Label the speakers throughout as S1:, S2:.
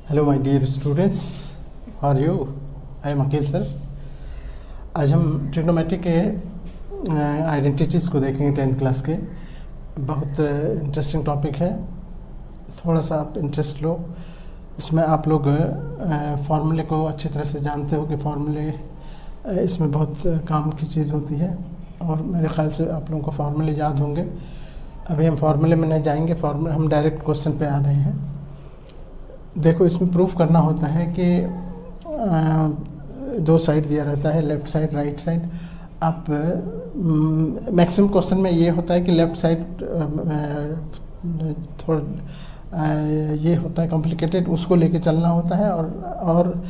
S1: Hello my dear students, how are you? I am Aqeel sir. आज हम trigonometry के identities को देखेंगे 10th क्लास के। बहुत इंटरेस्टिंग टॉपिक है, थोड़ा सा आप इंटरेस्ट लो इसमें। आप लोग फार्मूले को अच्छी तरह से जानते हो कि फार्मूले इसमें बहुत काम की चीज़ होती है, और मेरे ख्याल से आप लोगों को फार्मूले याद होंगे। अभी हम फार्मूले में नहीं जाएंगे, फार्मूले हम डायरेक्ट क्वेश्चन पे आ रहे हैं। देखो, इसमें प्रूफ करना होता है कि दो साइड दिया रहता है, लेफ़्ट साइड राइट साइड। आप मैक्सिमम क्वेश्चन में ये होता है कि लेफ़्ट साइड थोड़ा ये होता है कॉम्प्लिकेटेड, उसको लेके चलना होता है। और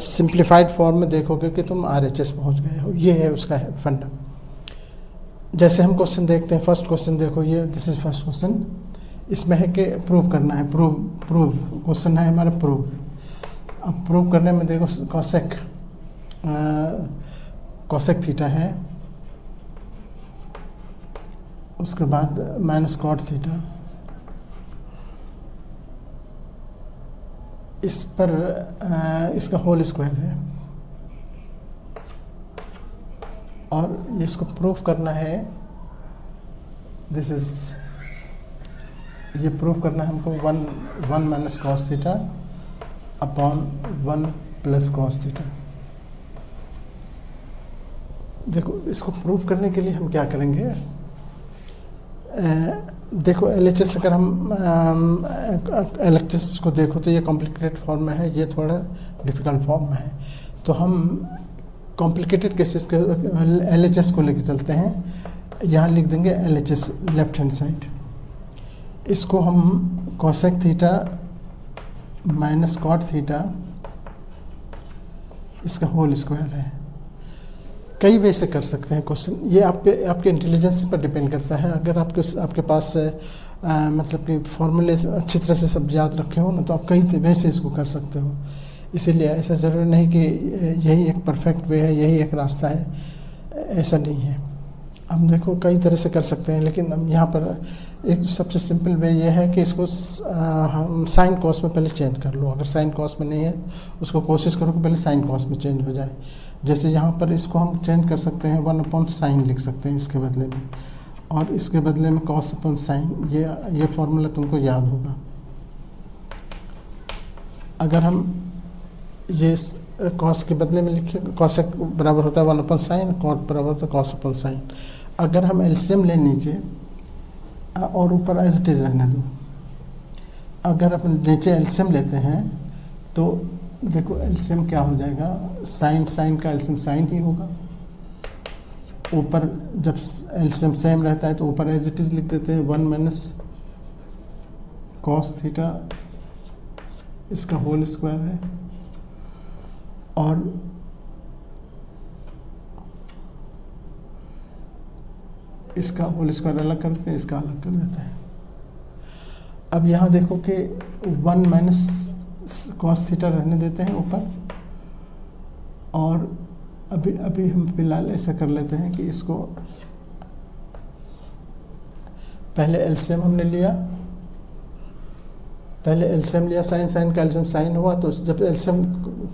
S1: सिंप्लीफाइड फॉर्म में देखोगे कि तुम RHS पहुंच गए हो। ये है उसका फंडा। जैसे हम क्वेश्चन देखते हैं, फर्स्ट क्वेश्चन देखो, ये दिस इज फर्स्ट क्वेश्चन। इसमें है कि प्रूव करना है, प्रूव क्वेश्चन है हमारा प्रूव। अब प्रूव करने में देखो, कॉसेक थीटा है, उसके बाद माइनस कॉट थीटा, इस पर इसका होल स्क्वायर है, और इसको प्रूफ करना है। दिस इज, ये प्रूफ करना है हमको 1 minus cos theta upon 1 plus cos theta. देखो, इसको प्रूफ करने के लिए हम क्या करेंगे। देखो, LHS अगर हम LHS को देखो तो ये कॉम्प्लिकेटेड फॉर्म में है, ये थोड़ा डिफ़िकल्ट फॉर्म में है। तो हम कॉम्प्लिकेटेड केसेस के LHS को लेके चलते हैं। यहाँ लिख देंगे LHS लेफ्ट हैंड साइड। इसको हम cosec theta minus cot theta, इसका होल स्क्वायर है। कई वे से कर सकते हैं क्वेश्चन, ये आपके इंटेलिजेंस पर डिपेंड करता है। अगर आपके पास मतलब कि फॉर्मूले अच्छी तरह से सब याद रखे हो ना, तो आप कई वे से इसको कर सकते हो। इसीलिए ऐसा ज़रूरी नहीं कि यही एक परफेक्ट वे है, यही एक रास्ता है, ऐसा नहीं है। हम देखो कई तरह से कर सकते हैं, लेकिन हम यहाँ पर एक सबसे सिंपल वे ये है कि इसको हम साइन कॉस में पहले चेंज कर लो। अगर साइन कॉस में नहीं है, उसको कोशिश करो कि पहले साइन कॉस में चेंज हो जाए। जैसे यहाँ पर इसको हम चेंज कर सकते हैं, 1/sin लिख सकते हैं इसके बदले में, और इसके बदले में cos/sin। ये फॉर्मूला तुमको याद होगा। अगर हम ये कॉस के बदले में लिखे, कॉसेक बराबर होता है 1/sin, कॉट बराबर होता है cos/sin। अगर हम एलसीएम ले नीचे और ऊपर एज इट इज रहने दो। अगर अपन नीचे एलसीएम लेते हैं तो देखो एलसीएम क्या हो जाएगा, साइन का एलसीएम साइन ही होगा। ऊपर जब एलसीएम सेम रहता है तो ऊपर एज इट इज लिख देते हैं 1 माइनस कॉस थीटा, इसका होल स्क्वायर है। और इसका होल स्क्वायर अलग करते हैं, इसका अलग कर देते हैं। अब यहाँ देखो कि 1 माइनस कॉस थीटा रहने देते हैं ऊपर, और अभी हम फिलहाल ऐसा कर लेते हैं कि इसको पहले एलसीएम हमने लिया, साइन का एलसीएम साइन हुआ, तो जब एलसीएम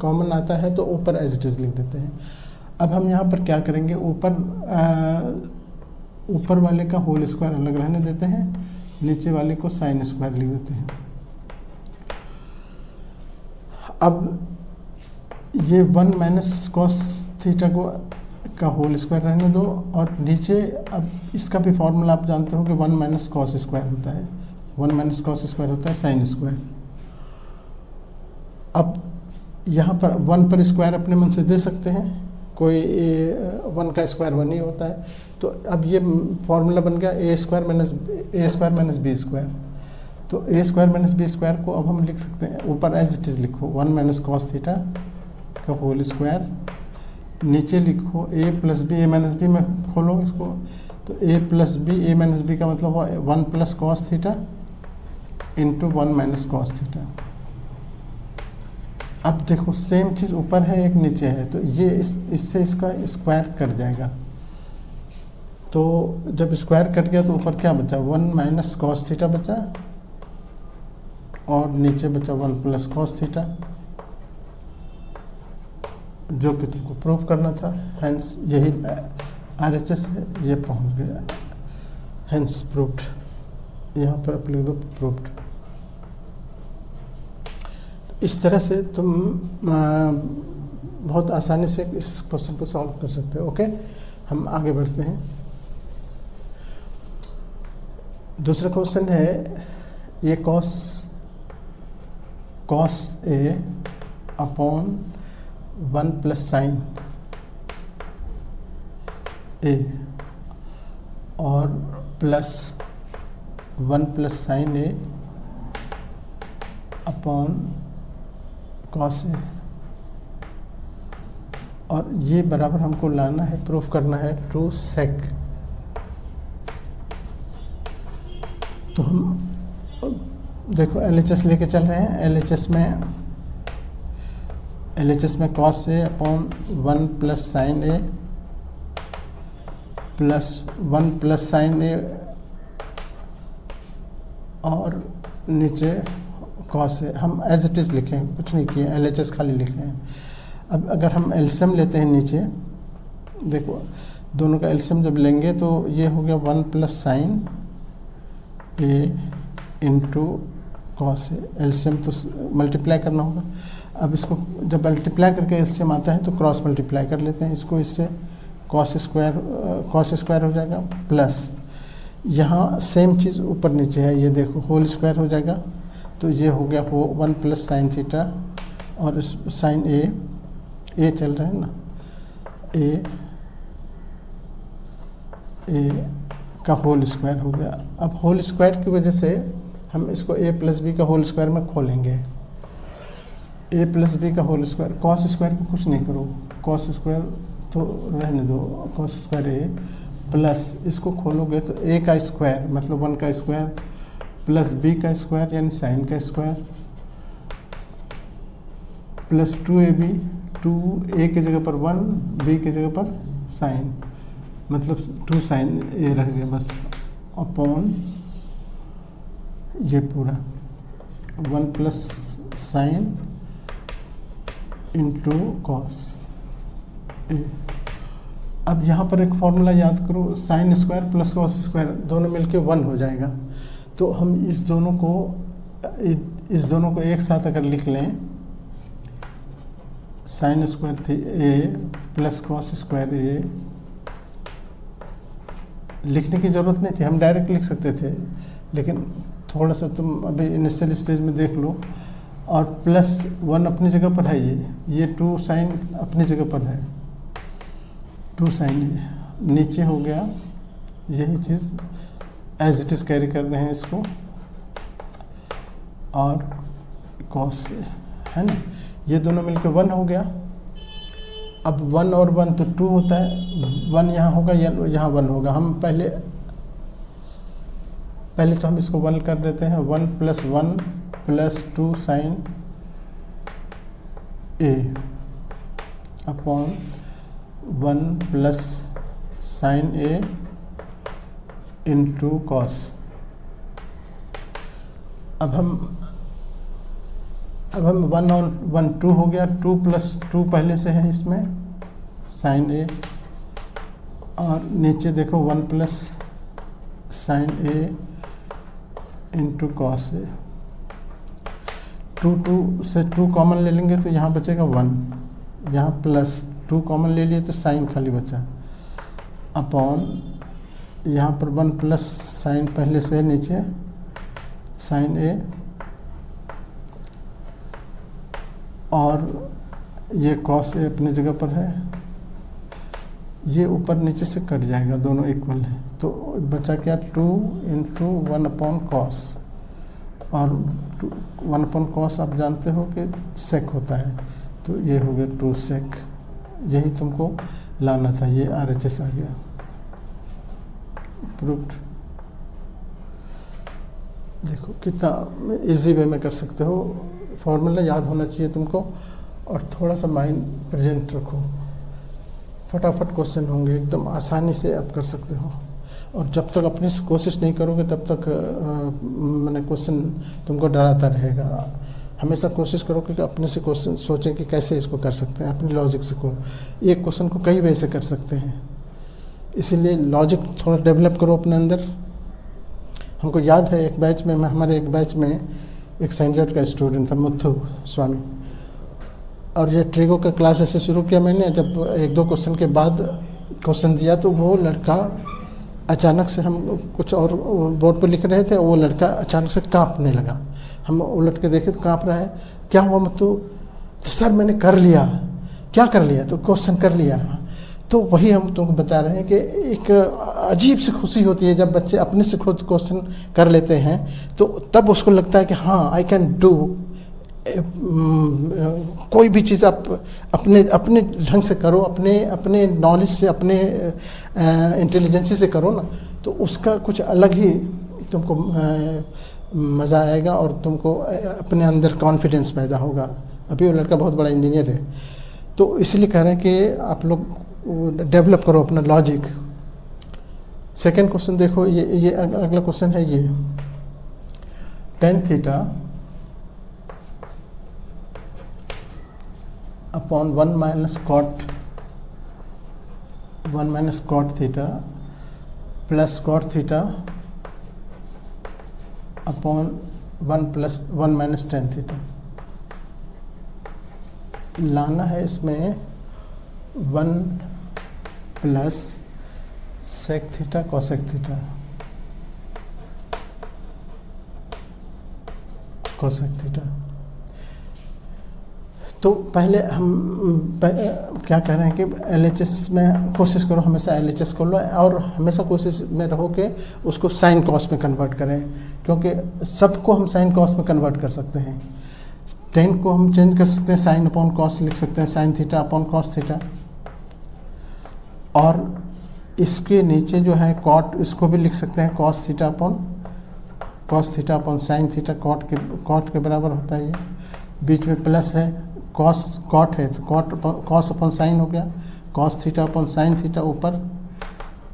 S1: कॉमन आता है तो ऊपर एज इट इज लिख देते हैं। अब हम यहाँ पर क्या करेंगे, ऊपर वाले का होल स्क्वायर अलग रहने देते हैं, नीचे वाले को साइन स्क्वायर लिख देते हैं। अब ये 1 माइनस कॉस थीटा का होल स्क्वायर रहने दो, और नीचे अब इसका भी फॉर्मूला आप जानते हो कि 1 माइनस कॉस स्क्वायर होता है, 1 माइनस कॉस स्क्वायर होता है साइन स्क्वायर। अब यहाँ पर 1 पर स्क्वायर अपने मन से दे सकते हैं, कोई 1 का स्क्वायर 1 ही होता है। तो अब ये फॉर्मूला बन गया a square minus B square. तो a square minus B square को अब हम लिख सकते हैं, ऊपर एज इट इज लिखो 1 माइनस कॉस थीटा का होल स्क्वायर, नीचे लिखो a plus b, a minus b में खोलो इसको, तो a plus b, a minus b का मतलब हुआ 1 plus cos theta into 1 minus cos theta. अब देखो सेम चीज़ ऊपर है, एक नीचे है, तो ये इससे इसका स्क्वायर कट जाएगा। तो जब स्क्वायर कट गया तो ऊपर क्या बचा, 1 माइनस कॉस थीटा बचा, और नीचे बचा 1 प्लस कॉस थीटा, जो कि तुमको प्रूव करना था। हेंस यही RHS है, ये पहुंच गया, हेंस प्रूव्ड। यहाँ पर आप लिख दो प्रूव्ड। इस तरह से तुम बहुत आसानी से इस क्वेश्चन को सॉल्व कर सकते हो। ओके, हम आगे बढ़ते हैं। दूसरा क्वेश्चन है, ये cos A upon 1 plus sine ए और plus 1 plus sine A upon cos ए, और ये बराबर हमको लाना है, प्रूफ करना है टू सेक। तो हम देखो LHS लेके चल रहे हैं। LHS में cos A upon 1 plus sine a plus 1 plus sine ए और नीचे कॉस ए, हम एज इट इज़ लिखें, कुछ नहीं किए, LHS खाली लिखे हैं। अब अगर हम एलसीएम लेते हैं नीचे, देखो दोनों का एलसीएम जब लेंगे तो ये हो गया 1 plus sine A into cos A. LCM तो मल्टीप्लाई करना होगा। अब इसको जब मल्टीप्लाई करके एलसीएम आता है तो क्रॉस मल्टीप्लाई कर लेते हैं इसको, इससे कॉस स्क्वायर हो जाएगा, प्लस यहाँ सेम चीज़ ऊपर नीचे है, ये देखो होल स्क्वायर हो जाएगा। तो ये हो गया 1 प्लस साइन थीटा, और इस साइन ए चल रहा है ना, ए का होल स्क्वायर हो गया। अब होल स्क्वायर की वजह से हम इसको ए प्लस बी का होल स्क्वायर में खोलेंगे। ए प्लस बी का होल स्क्वायर, कॉस स्क्वायर को कुछ नहीं करो, कॉस स्क्वायर तो रहने दो, कॉस स्क्वायर ए प्लस इसको खोलोगे तो ए का स्क्वायर मतलब 1 का स्क्वायर प्लस बी का स्क्वायर यानी साइन का स्क्वायर प्लस 2ab, 2a की जगह पर 1, b की जगह पर साइन, मतलब 2 साइन ए रह गया बस, अपॉन ये पूरा 1 plus sine into cos A. अब यहाँ पर एक फॉर्मूला याद करो, sign square plus cos square दोनों मिलके 1 हो जाएगा। तो हम इस दोनों को एक साथ अगर लिख लें, साइन स्क्वायर थी ए प्लस कॉस स्क्वायर ए, लिखने की ज़रूरत नहीं थी, हम डायरेक्ट लिख सकते थे, लेकिन थोड़ा सा तुम अभी इनिशियल स्टेज में देख लो। और प्लस 1 अपनी जगह पर है, ये 2 साइन अपनी जगह पर है, 2 साइन ए नीचे हो गया, यही चीज़ एज इट इज़ कैरी कर रहे हैं इसको, और कॉस है ना, ये दोनों मिलकर 1 हो गया। अब 1 और 1 तो 2 होता है, 1 यहाँ होगा या यहाँ 1 होगा। हम पहले तो हम इसको 1 कर देते हैं, 1 plus 1 plus 2 sign A upon 1 plus sine A into cos. अब हम 1 और 1 2 हो गया, 2 प्लस 2 पहले से है इसमें साइन ए, और नीचे देखो 1 plus sine A into cos A. 2 से 2 कॉमन ले लेंगे तो यहाँ बचेगा 1, यहाँ प्लस 2 कॉमन ले लिए तो साइन खाली बचा, अपॉन यहाँ पर 1 प्लस साइन पहले से है नीचे साइन ए, और ये कॉस ए अपनी जगह पर है, ये ऊपर नीचे से कट जाएगा, दोनों इक्वल है। तो बचा क्या 2 इंटू 1 अपॉन कॉस, और 1 अपॉन कॉस आप जानते हो कि सेक होता है, तो ये हो गया 2 सेक। यही तुमको लाना था, ये RHS आ गया, प्रूव्ड। देखो कितना इजी वे में कर सकते हो, फॉर्मूला याद होना चाहिए तुमको, और थोड़ा सा माइंड प्रेजेंट रखो, फटाफट क्वेश्चन होंगे, एकदम आसानी से आप कर सकते हो। और जब तक अपनी से कोशिश नहीं करोगे तब तक मैंने क्वेश्चन तुमको डराता रहेगा। हमेशा कोशिश करो कि अपने से क्वेश्चन सोचें कि कैसे इसको कर सकते हैं, अपनी लॉजिक से को एक क्वेश्चन को कई वे से कर सकते हैं। इसीलिए लॉजिक थोड़ा डेवलप करो अपने अंदर। हमको याद है एक बैच में, हमारे एक बैच में एक साइंस का स्टूडेंट था, मुथु स्वामी, और ये ट्रिगो का क्लास ऐसे शुरू किया मैंने। जब एक दो क्वेश्चन के बाद क्वेश्चन दिया तो वो लड़का अचानक से, हम कुछ और बोर्ड पर लिख रहे थे, वो लड़का अचानक से कांपने लगा। हम उलट के देखे तो कांप रहा है। क्या हुआ मुथु? तो सर मैंने कर लिया। क्या कर लिया? तो क्वेश्चन कर लिया। तो वही हम तुमको बता रहे हैं कि एक अजीब सी खुशी होती है जब बच्चे अपने से खुद क्वेश्चन कर लेते हैं, तो तब उसको लगता है कि हाँ आई कैन डू। कोई भी चीज़ आप अपने अपने ढंग से करो, अपने नॉलेज से, अपने इंटेलिजेंसी से करो ना, तो उसका कुछ अलग ही तुमको मज़ा आएगा और तुमको अपने अंदर कॉन्फिडेंस पैदा होगा। अभी वो लड़का बहुत बड़ा इंजीनियर है। तो इसलिए कह रहे हैं कि आप लोग डेवलप करो अपना लॉजिक। सेकंड क्वेश्चन देखो, ये अगला क्वेश्चन है ये, tan theta upon 1 minus cot theta plus cot theta upon 1 minus tan theta. लाना है इसमें 1 plus sec theta cosec theta, cosec theta. तो पहले हम क्या कह रहे हैं कि LHS में कोशिश करो, हमेशा LHS को लो और हमेशा कोशिश में रहो कि उसको साइन कॉस में कन्वर्ट करें, क्योंकि सबको हम साइन कॉस में कन्वर्ट कर सकते हैं। tan को हम चेंज कर सकते हैं, साइन अपॉन कॉस लिख सकते हैं, sine theta upon cos theta. और इसके नीचे जो है कॉट, इसको भी लिख सकते हैं cos theta upon sine theta. Cot के बराबर होता है ये, बीच में प्लस है, कॉट है तो कॉस अपॉन साइन हो गया, cos theta upon sine theta ऊपर,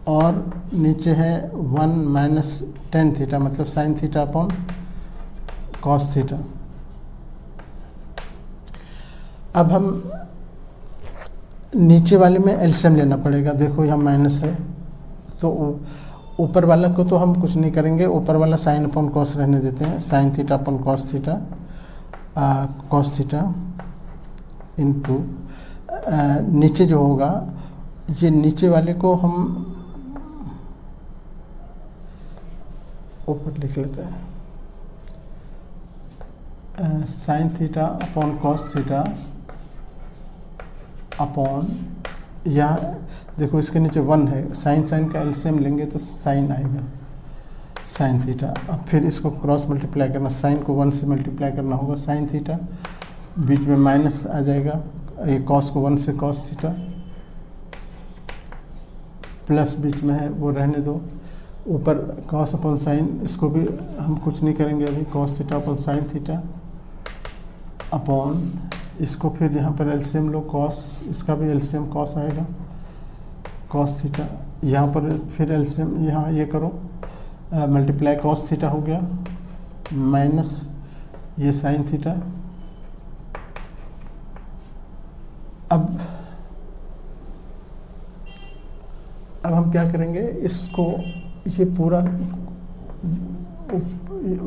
S1: और नीचे है 1 माइनस tan थीटा, मतलब sign theta upon cos theta. अब हम नीचे वाले में एलसीएम लेना पड़ेगा। देखो यहाँ माइनस है तो ऊपर वाला को तो हम कुछ नहीं करेंगे, ऊपर वाला साइन अपॉन कॉस रहने देते हैं, sine theta upon cos theta into नीचे जो होगा, ये नीचे वाले को हम ऊपर लिख लेते हैं, sine theta upon cos theta upon, यहाँ देखो इसके नीचे 1 है, साइन का एलसीएम लेंगे तो साइन आएगा, साइन थीटा। अब फिर इसको क्रॉस मल्टीप्लाई करना, साइन को 1 से मल्टीप्लाई करना होगा, साइन थीटा, बीच में माइनस आ जाएगा, ये कॉस को 1 से कॉस थीटा, प्लस बीच में है वो रहने दो, ऊपर कॉस अपॉन साइन, इसको भी हम कुछ नहीं करेंगे अभी, cos theta upon sine theta upon, इसको फिर यहाँ पर एलसीएम लो, कॉस, इसका भी एलसीएम कॉस आएगा, कॉस थीटा, यहाँ पर फिर एलसीएम, यहाँ ये करो मल्टीप्लाई कॉस थीटा हो गया, माइनस ये साइन थीटा। अब हम क्या करेंगे, इसको ये पूरा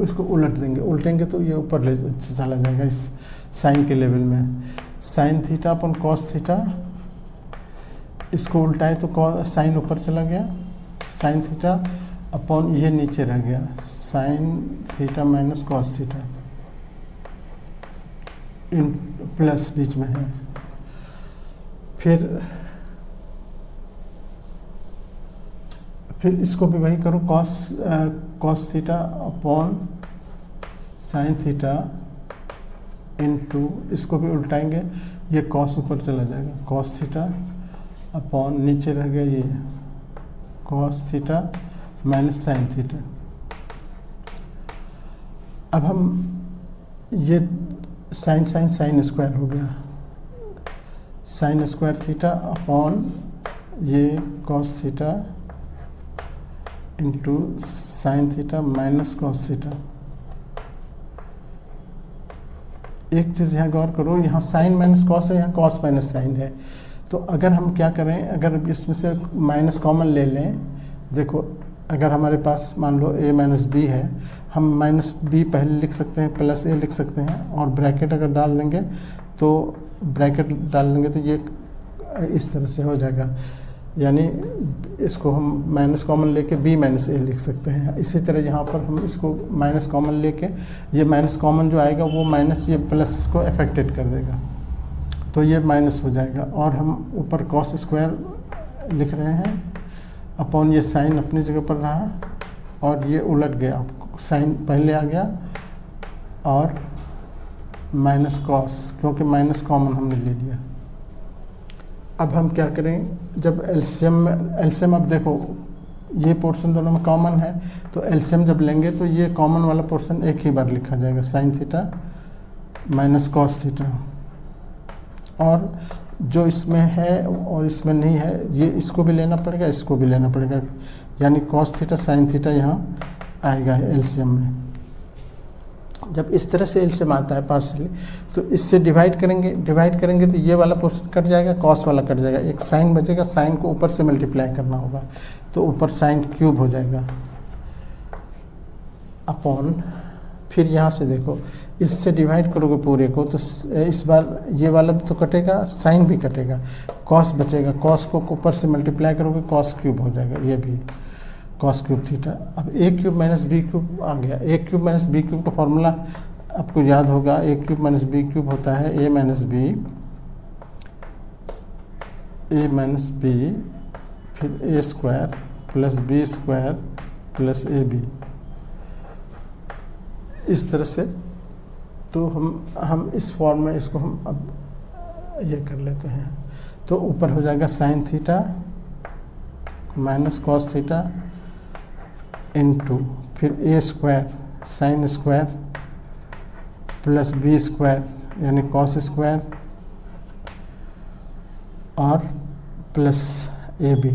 S1: इसको उलट देंगे, उल्टेंगे तो ये ऊपर ले चला जाएगा इस साइन के लेवल में, साइन थीटा अपन कॉस थीटा, इसको उल्टाए तो साइन ऊपर चला गया, साइन थीटा अपॉन ये नीचे रह गया, sine theta minus cos theta, इन प्लस बीच में है। फिर इसको भी वही करो, cos theta upon sine theta into, इसको भी उल्टाएंगे, ये कॉस ऊपर चला जाएगा, कॉस थीटा अपॉन नीचे रह गया ये cos theta minus sine theta. अब हम ये साइन स्क्वायर हो गया, साइन स्क्वायर थीटा अपॉन ये cos theta into sine theta minus cos theta. एक चीज़ यहाँ गौर करो, यहाँ साइन माइनस कॉस है, यहाँ कॉस माइनस साइन है। तो अगर हम क्या करें, अगर इसमें से माइनस कॉमन ले लें, देखो अगर हमारे पास मान लो a माइनस बी है, हम माइनस बी पहले लिख सकते हैं, प्लस a लिख सकते हैं, और ब्रैकेट अगर डाल देंगे तो ब्रैकेट डाल देंगे तो ये इस तरह से हो जाएगा, यानी इसको हम माइनस कॉमन लेके b माइनस a लिख सकते हैं। इसी तरह यहाँ पर हम इसको माइनस कॉमन लेके, ये माइनस कॉमन जो आएगा वो माइनस ये प्लस को अफेक्टेड कर देगा, तो ये माइनस हो जाएगा। और हम ऊपर कॉस स्क्वायर लिख रहे हैं अपॉन ये साइन अपनी जगह पर रहा, और ये उलट गया, साइन पहले आ गया और माइनस कॉस, क्योंकि माइनस कॉमन हमने ले लिया। अब हम क्या करें, जब एलसीएम अब देखो ये पोर्शन दोनों में कॉमन है, तो एलसीएम जब लेंगे तो ये कॉमन वाला पोर्शन एक ही बार लिखा जाएगा, sine theta minus cos theta. और जो इसमें है और इसमें नहीं है, ये इसको भी लेना पड़ेगा, इसको भी लेना पड़ेगा, यानी कॉस थीटा साइन थीटा यहाँ आएगा एलसीएम में। जब इस तरह से एलसीएम आता है पार्शियली, तो इससे डिवाइड करेंगे तो ये वाला पोर्शन कट जाएगा, कॉस वाला कट जाएगा, एक साइन बचेगा, साइन को ऊपर से मल्टीप्लाई करना होगा, तो ऊपर साइन क्यूब हो जाएगा अपॉन, फिर यहाँ से देखो इससे डिवाइड करोगे पूरे को, तो इस बार ये वाला तो कटेगा, साइन भी कटेगा, कॉस बचेगा, कॉस को ऊपर से मल्टीप्लाई करोगे, कॉस क्यूब हो जाएगा, ये भी कॉस क्यूब थीटा। अब A cube minus B cube आ गया, A cube minus B cube का फॉर्मूला आपको याद होगा, A cube minus B cube होता है ए माइनस बी फिर A square plus B square plus A B, इस तरह से। तो हम इस फॉर्म में इसको हम अब ये कर लेते हैं, तो ऊपर हो जाएगा sine theta minus cos theta into फिर A square sine square plus B square यानी कॉस स्क्वायर और plus A B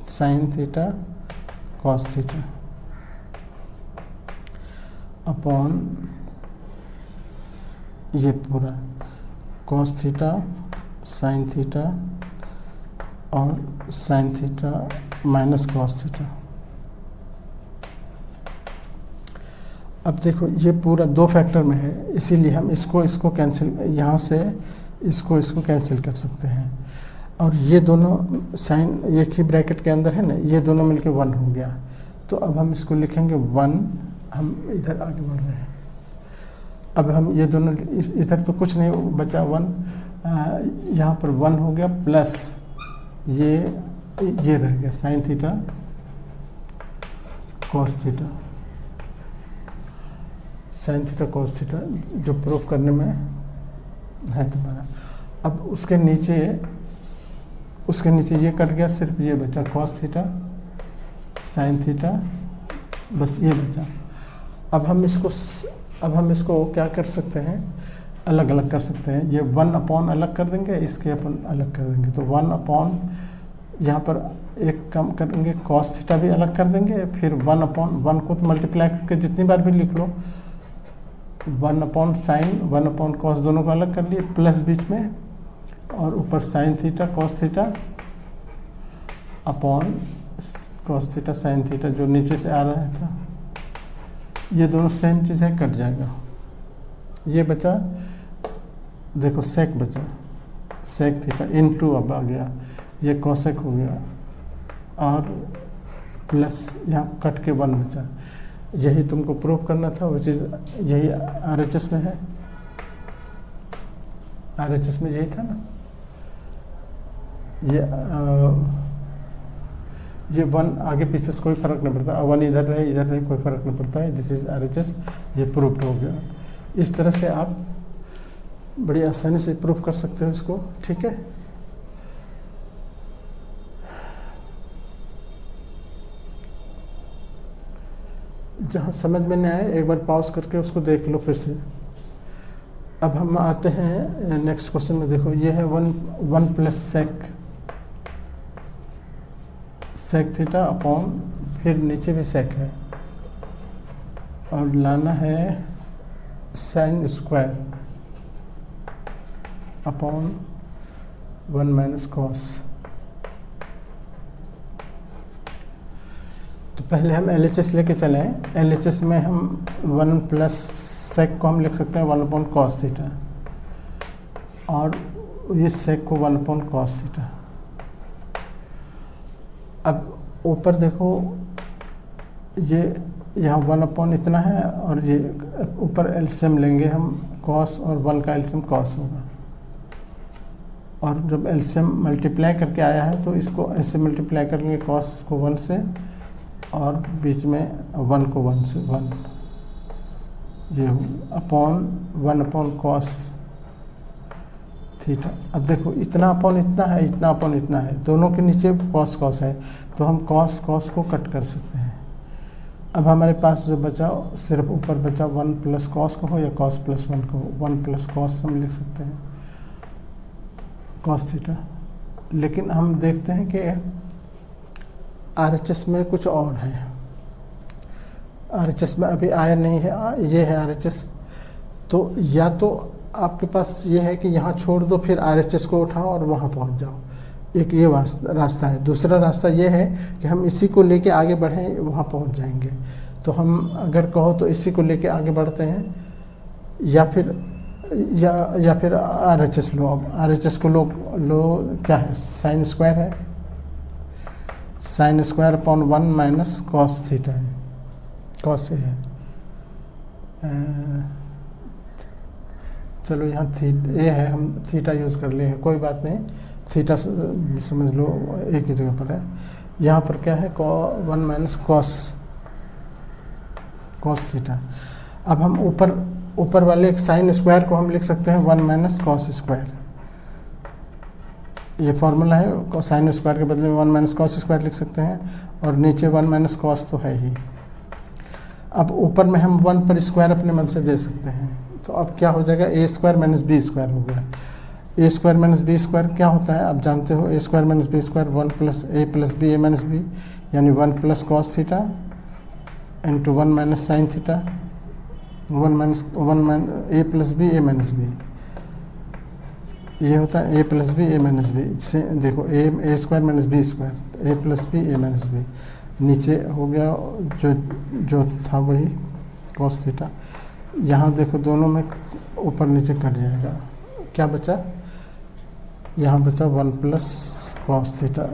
S1: sine theta cos theta upon ये पूरा कॉस थीटा साइन थीटा और sine theta minus cos theta. अब देखो ये पूरा दो फैक्टर में है, इसीलिए हम इसको कैंसिल, यहाँ से इसको कैंसिल कर सकते हैं, और ये दोनों साइन एक ही ब्रैकेट के अंदर है ना, ये दोनों मिलके 1 हो गया। तो अब हम इसको लिखेंगे 1, हम इधर आगे बढ़ रहे हैं। अब हम ये दोनों इधर तो कुछ नहीं बचा, 1 यहाँ पर 1 हो गया, प्लस ये रह गया sine theta cos theta, sine theta cos theta जो प्रूफ करने में है तुम्हारा। अब उसके नीचे ये कट गया, सिर्फ ये बचा कॉस थीटा साइन थीटा, बस ये बचा। अब हम इसको क्या कर सकते हैं, अलग अलग कर सकते हैं। ये 1 अपॉन अलग कर देंगे, इसके अपन अलग कर देंगे, तो 1 अपॉन यहाँ पर एक कम करेंगे, कॉस थीटा भी अलग कर देंगे, फिर 1 अपॉन 1 को तो मल्टीप्लाई करके जितनी बार भी लिख लो, 1 अपॉन साइन 1 अपॉन कॉस दोनों को अलग कर लिए, प्लस बीच में, और ऊपर sign theta cos theta upon cos theta sine theta जो नीचे से आ रहा था, ये दोनों सेम चीज़ है, कट जाएगा। ये बचा, देखो सेक बचा, सेक थीटा इनटू अब आ गया, ये कॉसेक हो गया, और प्लस यहाँ कट के 1 बचा। यही तुमको प्रूव करना था, वो चीज़ यही RHS में है, RHS में यही था ना, ये 1 आगे पीछे से कोई फर्क नहीं पड़ता, 1 इधर रहे कोई फर्क नहीं पड़ता है, दिस इज RHS, ये प्रूफ हो गया। इस तरह से आप बड़ी आसानी से प्रूफ कर सकते हो इसको, ठीक है। जहाँ समझ में नहीं आए एक बार पॉज करके उसको देख लो फिर से। अब हम आते हैं नेक्स्ट क्वेश्चन में। देखो ये है 1 प्लस सेक थीटा अपॉन, फिर नीचे भी सेक है, और लाना है sine square upon 1 minus cos. तो पहले हम LHS लेके चलें। LHS में हम 1 प्लस सेक को हम लिख सकते हैं 1 अपॉन कॉस थीटा, और इस सेक को 1 अपॉन कॉस थीटा। अब ऊपर देखो, ये यहाँ 1 अपॉन इतना है, और ये ऊपर एलसीएम लेंगे हम, कॉस और 1 का एलसीएम कॉस होगा, और जब एलसीएम मल्टीप्लाई करके आया है तो इसको ऐसे मल्टीप्लाई करेंगे, कॉस को 1 से और बीच में 1 को 1 से 1, ये अपॉन 1 अपॉन कॉस थीटा। अब देखो इतना अपॉन इतना है, इतना अपॉन इतना है, दोनों के नीचे कॉस कॉस है, तो हम कॉस कॉस को कट कर सकते हैं। अब हमारे पास जो बचा सिर्फ ऊपर बचा 1 प्लस कॉस को हो या कॉस प्लस 1 को, 1 प्लस कॉस हम लिख सकते हैं कॉस थीटा। लेकिन हम देखते हैं कि RHS में कुछ और है। RHS में अभी आया नहीं है, ये है RHS। तो या तो आपके पास ये है कि यहाँ छोड़ दो, फिर RHS को उठाओ और वहाँ पहुँच जाओ, एक ये रास्ता है। दूसरा रास्ता ये है कि हम इसी को लेके आगे बढ़ें, वहाँ पहुँच जाएंगे। तो हम अगर कहो तो इसी को लेके आगे बढ़ते हैं, या फिर RHS लो। अब RHS को लो क्या है, साइन स्क्वायर है, sine square upon 1 minus cos theta है, कॉस है। चलो यहाँ ए है, हम थीटा यूज़ कर लिए हैं, कोई बात नहीं, थीटा समझ लो एक ही जगह पर है। यहाँ पर क्या है, 1 माइनस कॉस थीटा। अब हम ऊपर वाले साइन स्क्वायर को हम लिख सकते हैं 1 माइनस कॉस स्क्वायर, ये फॉर्मूला है। साइन स्क्वायर के बदले में 1 माइनस कॉस स्क्वायर लिख सकते हैं, और नीचे 1 माइनस कॉस तो है ही। अब ऊपर में हम 1 पर स्क्वायर अपने मन से दे सकते हैं, तो अब क्या हो जाएगा, A square minus B square हो गया। A square minus B square क्या होता है, आप जानते हो, A square minus B square 1 plus A plus B A minus B, यानी 1 plus cos theta into 1 minus sine theta, 1 A plus B A minus B, ये होता है A plus B A minus B. इससे देखो A square minus B square, A plus B A minus B, नीचे हो गया जो था वही कॉस थीटा। यहाँ देखो दोनों में ऊपर नीचे कट जाएगा, क्या बचा, यहाँ बचा 1 प्लस कॉस थीटा।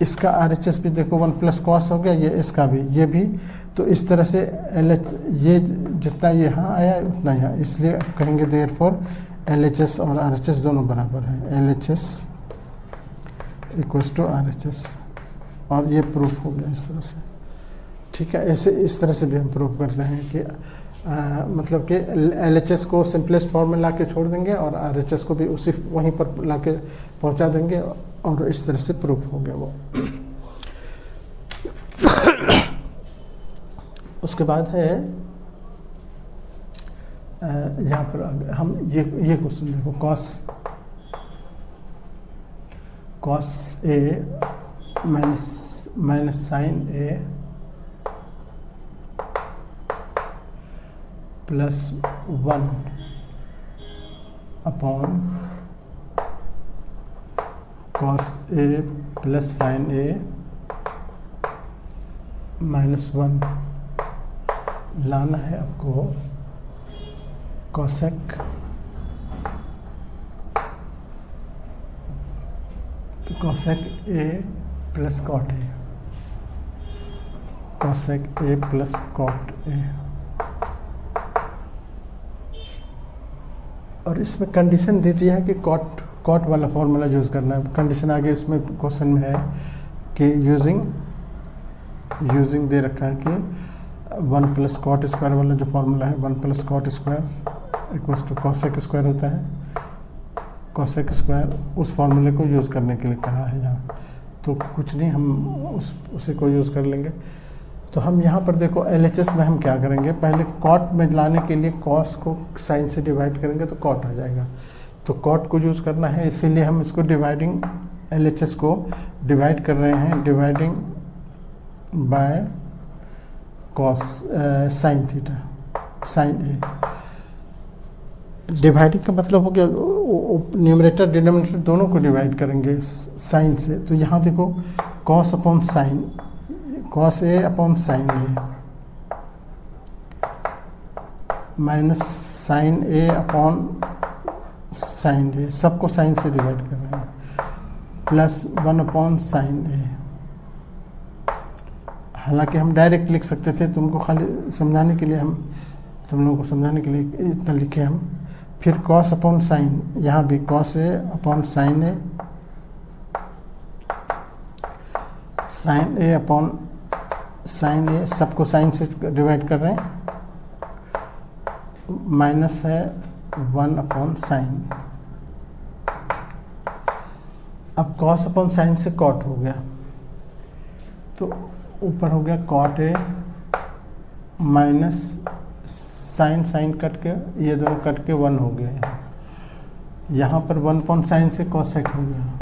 S1: इसका RHS भी देखो 1 प्लस कॉस हो गया, ये इसका भी, ये भी। तो इस तरह से ये जितना यहाँ आया उतना यहाँ, इसलिए कहेंगे देयरफॉर LHS और RHS दोनों बराबर हैं, LHS इक्वल्स टू RHS, और ये प्रूफ हो गया इस तरह से। ठीक है, ऐसे इस तरह से भी हम प्रूफ करते हैं कि मतलब कि LHS को सिंपलेस्ट फॉर्म में ला के छोड़ देंगे और RHS को भी उसी वहीं पर ला के पहुँचा देंगे, और इस तरह से प्रूफ हो गया वो। उसके बाद है यहाँ पर हम ये क्वेश्चन देखो, cos a minus sine a plus 1 upon cos a plus sine a minus 1 लाना है आपको cosec A plus cot a, cosec A plus cot a. और इसमें कंडीशन दे दिया है कि कॉट वाला फॉर्मूला यूज़ करना है। कंडीशन आगे इसमें क्वेश्चन में है कि यूजिंग दे रखा है कि 1 प्लस कॉट स्क्वायर वाला जो फॉर्मूला है, 1 plus cot square equals to cosec square होता है। कॉसेक स्क्वायर उस फॉर्मूले को यूज़ करने के लिए कहा है यहाँ, तो कुछ नहीं, हम उसी को यूज़ कर लेंगे। तो हम यहाँ पर देखो LHS में हम क्या करेंगे, पहले कॉट में लाने के लिए कॉस को साइन से डिवाइड करेंगे तो कॉट आ जाएगा, तो कॉट को यूज़ करना है, इसीलिए हम इसको डिवाइडिंग LHS को डिवाइड कर रहे हैं, dividing by cos sine theta, sine a. Dividing का मतलब हो गया न्यूमरेटर डिनोमिनेटर दोनों को डिवाइड करेंगे साइन से। तो यहाँ देखो cos upon sign, cos A upon sine a minus sine A upon sine ए, सबको साइन से डिवाइड कर रहे हैं, प्लस 1 अपॉन साइन ए। हालांकि हम डायरेक्ट लिख सकते थे, तुमको खाली समझाने के लिए हम, तुम लोगों को समझाने के लिए इतना लिखे हम। फिर कॉस अपॉन साइन, यहाँ भी cos A upon sine A, sign A upon sine ए, सबको साइन से डिवाइड कर रहे हैं, माइनस है 1 अपॉन साइन। अब कॉस अपॉन साइन से कॉट हो गया, तो ऊपर हो गया cot a minus sine, sine cut के ये दोनों कट के 1 हो गया। यहाँ पर 1 अपॉन साइन से कॉसेक हो गया।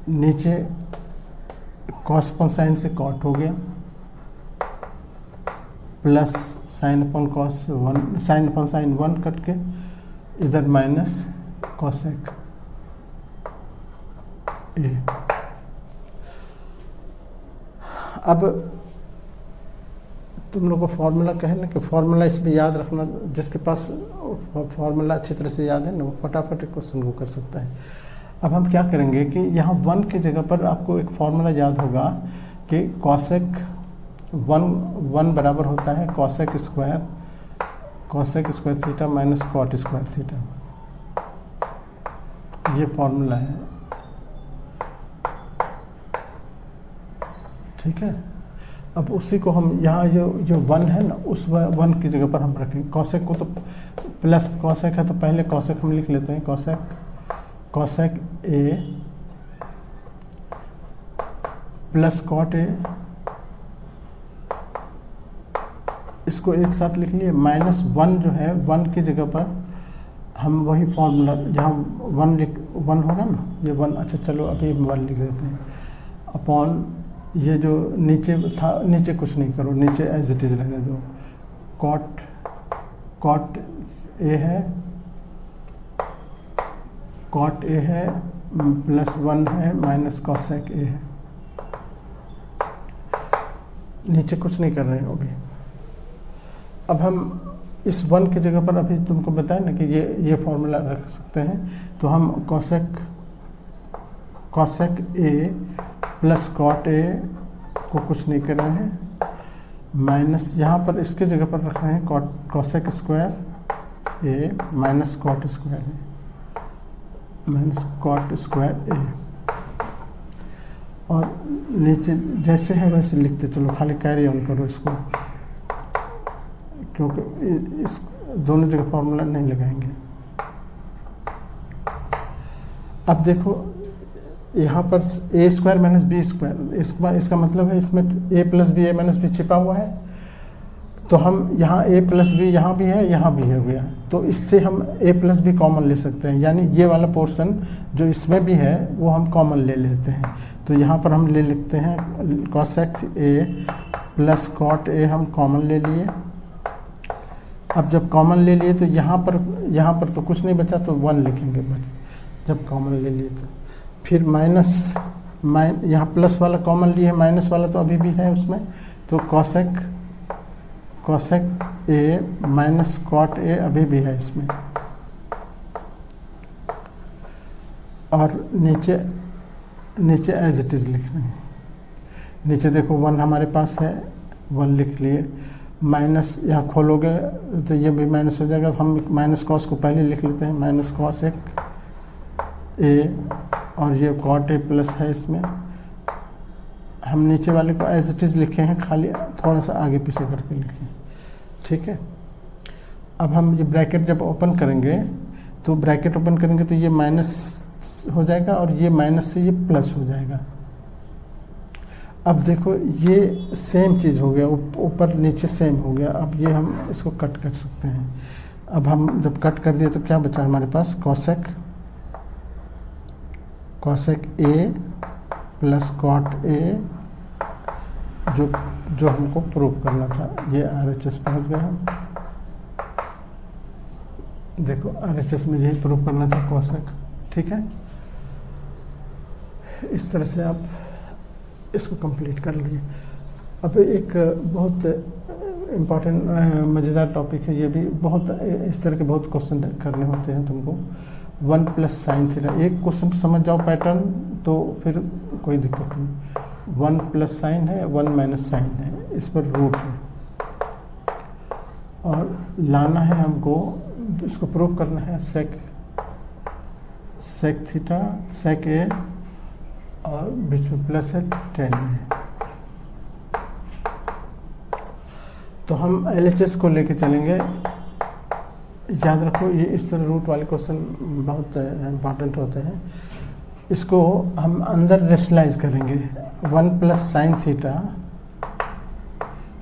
S1: नीचे कॉस अपॉन साइन से कॉट हो गया, plus sine upon cos 1, sign upon sign 1 cut के इधर माइनस कॉसेक ए। अब तुम लोग को फॉर्मूला कहे ना कि फॉर्मूला इसमें याद रखना, जिसके पास फॉर्मूला अच्छी तरह से याद है ना वो फटाफट क्वेश्चन को कर सकता है। अब हम क्या करेंगे कि यहाँ 1 की जगह पर आपको एक फॉर्मूला याद होगा कि कॉसेक 1 बराबर होता है cosec square theta minus cot square theta. ये फॉर्मूला है, ठीक है। अब उसी को हम यहाँ जो 1 है ना, उस 1 की जगह पर हम रखेंगे। कॉसेक को तो प्लस कॉसेक है तो पहले कॉसेक हम लिख लेते हैं, cosec A plus cot a, इसको एक साथ लिख लिए। माइनस 1 जो है 1 की जगह पर हम वही फॉर्मूला, जहाँ 1 होगा ना, ये 1, अच्छा चलो अभी 1 लिख देते हैं, अपॉन ये जो नीचे था, नीचे कुछ नहीं करो, नीचे एज इट इज़ रहने दो। कॉट ए है, कॉट ए है प्लस 1 है माइनस कॉसेक ए है, नीचे कुछ नहीं कर रहे हो अभी। अब हम इस 1 की जगह पर अभी तुमको बताएं ना कि ये फॉर्मूला रख सकते हैं, तो हम cosec A plus cot a को कुछ नहीं कर रहे हैं, माइनस यहाँ पर इसके जगह पर रख रहे हैं कॉसेक स्क्वायर ए माइनस कॉट स्क्वायर ए माइनस कॉट स्क्वायर ए, और नीचे जैसे है वैसे लिखते चलो, खाली कैरी ऑन करो इसको, क्योंकि इस दोनों जगह फॉर्मूला नहीं लगाएंगे। अब देखो यहाँ पर ए स्क्वायर माइनस बी स्क्वायर, इसका मतलब है इसमें ए plus B, A minus B छिपा हुआ है, तो हम यहाँ ए प्लस बी यहाँ भी है, यहाँ भी हो गया, तो इससे हम ए प्लस बी कॉमन ले सकते हैं, यानी ये वाला पोर्शन जो इसमें भी है वो हम कॉमन ले लेते हैं। तो यहाँ पर हम ले लिखते हैं cosec A plus cot A, हम कॉमन ले लिए। अब जब कॉमन ले लिए तो यहाँ पर तो कुछ नहीं बचा, तो 1 लिखेंगे बस, जब कॉमन ले लिए तो। फिर यहाँ प्लस वाला कॉमन लिए है, माइनस वाला तो अभी भी है उसमें, तो cosec A minus cot A अभी भी है इसमें, और नीचे एज इट इज़ लिख रहे हैं। नीचे देखो 1 हमारे पास है, 1 लिख लिए, माइनस यहाँ खोलोगे तो ये भी माइनस हो जाएगा, हम माइनस कॉस को पहले लिख लेते हैं, माइनस कॉसेक ए, और ये कॉट ए प्लस है, इसमें हम नीचे वाले को एज इट इज़ लिखे हैं, खाली थोड़ा सा आगे पीछे करके लिखे, ठीक है। अब हम ये ब्रैकेट जब ओपन करेंगे तो ब्रैकेट ओपन करेंगे तो ये माइनस हो जाएगा और ये माइनस से ये प्लस हो जाएगा। अब देखो ये सेम चीज़ हो गया, ऊपर नीचे सेम हो गया। अब ये हम इसको कट कर सकते हैं। अब हम जब कट कर दिए तो क्या बचा हमारे पास, cosec A plus cot A, जो हमको प्रूव करना था। ये RHS पहुंच गए हम। देखो RHS में यही प्रूव करना था कॉसेक, ठीक है। इस तरह से आप इसको कंप्लीट कर लिए। अब एक बहुत इम्पॉर्टेंट मज़ेदार टॉपिक है ये भी, बहुत इस तरह के बहुत क्वेश्चन करने होते हैं तुमको। 1 प्लस साइन थीटा, एक क्वेश्चन समझ जाओ पैटर्न तो फिर कोई दिक्कत नहीं। 1 प्लस साइन है, 1 माइनस साइन है, इस पर रूट है और लाना है हमको, इसको प्रूव करना है सेक थीटा, सेक ए और बीच में प्लस है tan है। तो हम LHS को लेके चलेंगे। याद रखो ये इस तरह रूट वाले क्वेश्चन बहुत इम्पॉर्टेंट होते हैं। इसको हम अंदर रेशनलाइज करेंगे। 1 plus sine theta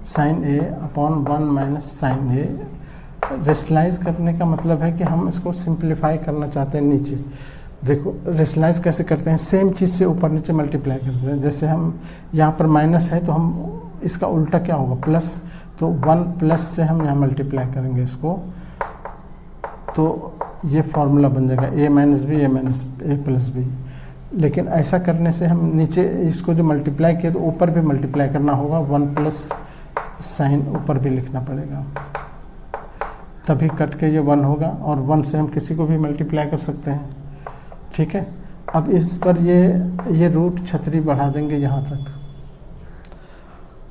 S1: sine A upon 1 minus sine A. Rationalise करने का मतलब है कि हम इसको सिंप्लीफाई करना चाहते हैं नीचे। देखो रेशनलाइज कैसे करते हैं, सेम चीज़ से ऊपर नीचे मल्टीप्लाई करते हैं। जैसे हम यहाँ पर माइनस है तो हम इसका उल्टा क्या होगा, प्लस, तो 1 प्लस से हम यहाँ मल्टीप्लाई करेंगे इसको, तो ये फॉर्मूला बन जाएगा a minus B A plus B. लेकिन ऐसा करने से हम नीचे इसको जो मल्टीप्लाई किया तो ऊपर भी मल्टीप्लाई करना होगा, 1 प्लस साइन ऊपर भी लिखना पड़ेगा, तभी कट के ये 1 होगा। और 1 से हम किसी को भी मल्टीप्लाई कर सकते हैं, ठीक है। अब इस पर ये रूट छतरी बढ़ा देंगे यहाँ तक।